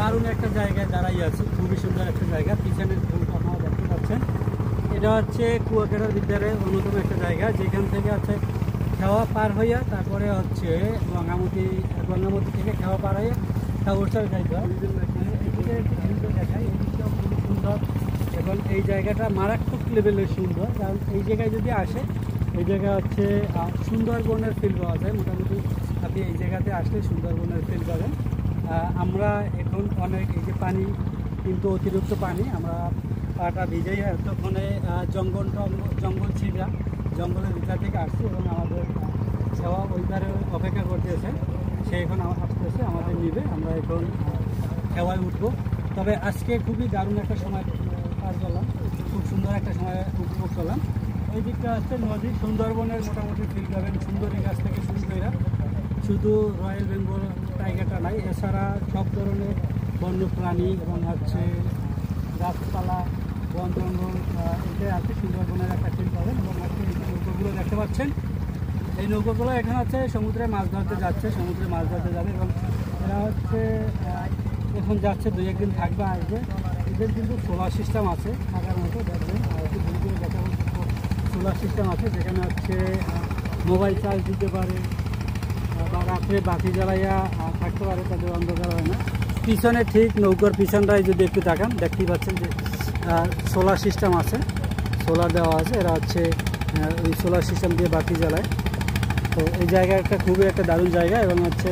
দারুণ একটা জায়গায় দাঁড়াই আছে, খুবই সুন্দর একটা জায়গা। পিছনে আপনারা দেখতে পাচ্ছেন, এটা হচ্ছে কুয়াকাটার ভিতরে অন্যতম একটা জায়গা, যেখান থেকে হচ্ছে খেওয়া পার হইয়া তারপরে হচ্ছে গঙ্গামতি থেকে খেওয়া পার হইয়া ঠাকুরসার যাইতে হয়। এদিকে দেখায়, এদিকটাও খুবই সুন্দর এবং এই জায়গাটা মারাত্মক লেভেলের সুন্দর। কারণ এই জায়গায় যদি আসে, এই জায়গায় হচ্ছে সুন্দরবনের ফিল পাওয়া যায়। মোটামুটি আপনি এই জায়গাতে আসলে সুন্দরবনের ফিল পাবেন। আমরা এখন অনেক এই যে পানি কিন্তু অতিরিক্ত পানি, আমরা পাটা ভিজেই এতক্ষণে জঙ্গল ছিঁড়া জঙ্গলের ভিতর থেকে আসছি এবং আমাদের সেবা ওইবারে অপেক্ষা করতেছে। সে এখন আসতেছে, আমাদের নিবে, আমরা এখন সেবায় উঠবো। তবে আজকে খুবই দারুণ একটা সময় পার করলাম, খুব সুন্দর একটা সময় উপভোগ করলাম। ওই দিকটা হচ্ছে নদী, সুন্দরবনের মোটামুটি ফিল পাবেন। সুন্দরী গাছ থেকে শুরু করে শুধু রয়্যাল বেঙ্গল টাইগারটা নাই, এছাড়া সব ধরনের বন্য প্রাণী এবং হচ্ছে গাছপালা, বন জঙ্গল এটাই আছে। সুন্দরবনের একটা ফিল পাবেন। এবং হচ্ছে এই নৌকোগুলো দেখতে পাচ্ছেন, এই নৌকোগুলো এখানে হচ্ছে সমুদ্রে মাছ ধরতে যাচ্ছে, সমুদ্রে মাছ ধরতে যাবে এবং এরা হচ্ছে এখন যাচ্ছে, 2-1 দিন থাকবে, আসবে। এদের কিন্তু সোলার সিস্টেম আছে থাকার মতো, দেখবেন দেখা সোলার সিস্টেম আছে, যেখানে হচ্ছে মোবাইল চার্জ দিতে পারে বা রাত্রে বাতি জ্বালাইয়া থাকতে পারে, তাদের অন্ধকার হয় না। পিছনে ঠিক নৌকার পিছনটায় যদি একটু তাকান, দেখতেই পাচ্ছেন যে সোলার সিস্টেম আছে, সোলার দেওয়া আছে। এরা হচ্ছে ওই সোলার সিস্টেম দিয়ে বাতি জ্বালায়। তো এই জায়গাটা খুবই একটা দারুণ জায়গা এবং হচ্ছে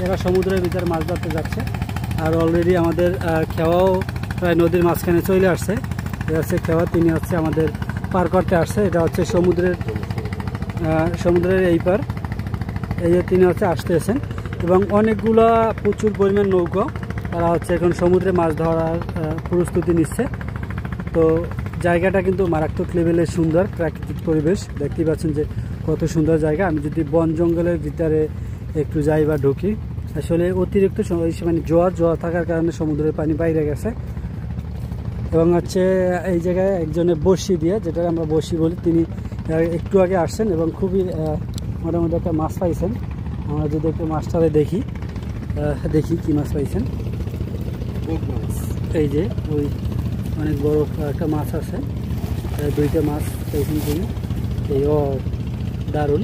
এরা সমুদ্রের ভিতরে মাছ ধরতে যাচ্ছে। আর অলরেডি আমাদের খেওয়াও প্রায় নদীর মাঝখানে চলে আসছে। এটা হচ্ছে খেওয়া, তিনি হচ্ছে আমাদের পার করতে আসছে। এটা হচ্ছে সমুদ্রের এই পার, এই যে তিনি হচ্ছে আসতেছেন এবং অনেকগুলা প্রচুর পরিমাণ নৌকা, তারা হচ্ছে এখন সমুদ্রে মাছ ধরার প্রস্তুতি নিচ্ছে। তো জায়গাটা কিন্তু মারাত্মক লেভেলের সুন্দর প্রাকৃতিক পরিবেশ, দেখতেই পাচ্ছেন যে কত সুন্দর জায়গা। আমি যদি বন জঙ্গলের ভিতরে একটু যাই বা ঢুকি, আসলে অতিরিক্ত মানে জোয়ার থাকার কারণে সমুদ্রের পানি বাইরে গেছে এবং হচ্ছে এই জায়গায় একজনের বড়শি দিয়ে, যেটা আমরা বড়শি বলি, তিনি একটু আগে আসছেন এবং খুবই মোটামুটি একটা মাছ পাইছেন। আমরা যদি একটু মাছটারে দেখি কি মাছ পাইছেন। এই যে ওই অনেক বড় একটা মাছ আছে, 2টা মাছ পাইছেন তিনি। এই দারুণ,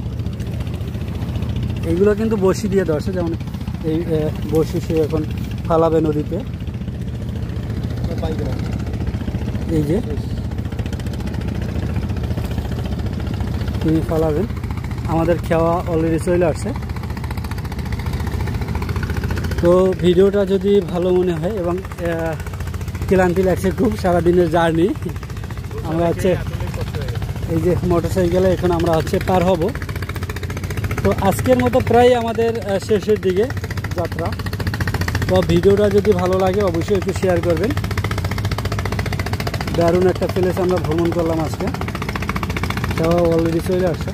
এইগুলো কিন্তু বড়শি দিয়ে ধরছে, যেমন এই বড়শি সে এখন ফালাবে নদীতে। এই যে তিনি ফালাবেন, আমাদের খেওয়া অলরেডি চলে আসছে। তো ভিডিওটা যদি ভালো মনে হয় এবং ক্লান্তি লাগছে খুব, সারাদিনের জার্নি, আমরা হচ্ছে এই যে মোটরসাইকেলে এখন আমরা হচ্ছে পার হব। তো আজকের মতো প্রায় আমাদের শেষের দিকে যাত্রা। তো ভিডিওটা যদি ভালো লাগে অবশ্যই একটু শেয়ার করবেন। দারুণ একটা প্লেস আমরা ভ্রমণ করলাম আজকে, তাও অলরেডি চলে আসছে।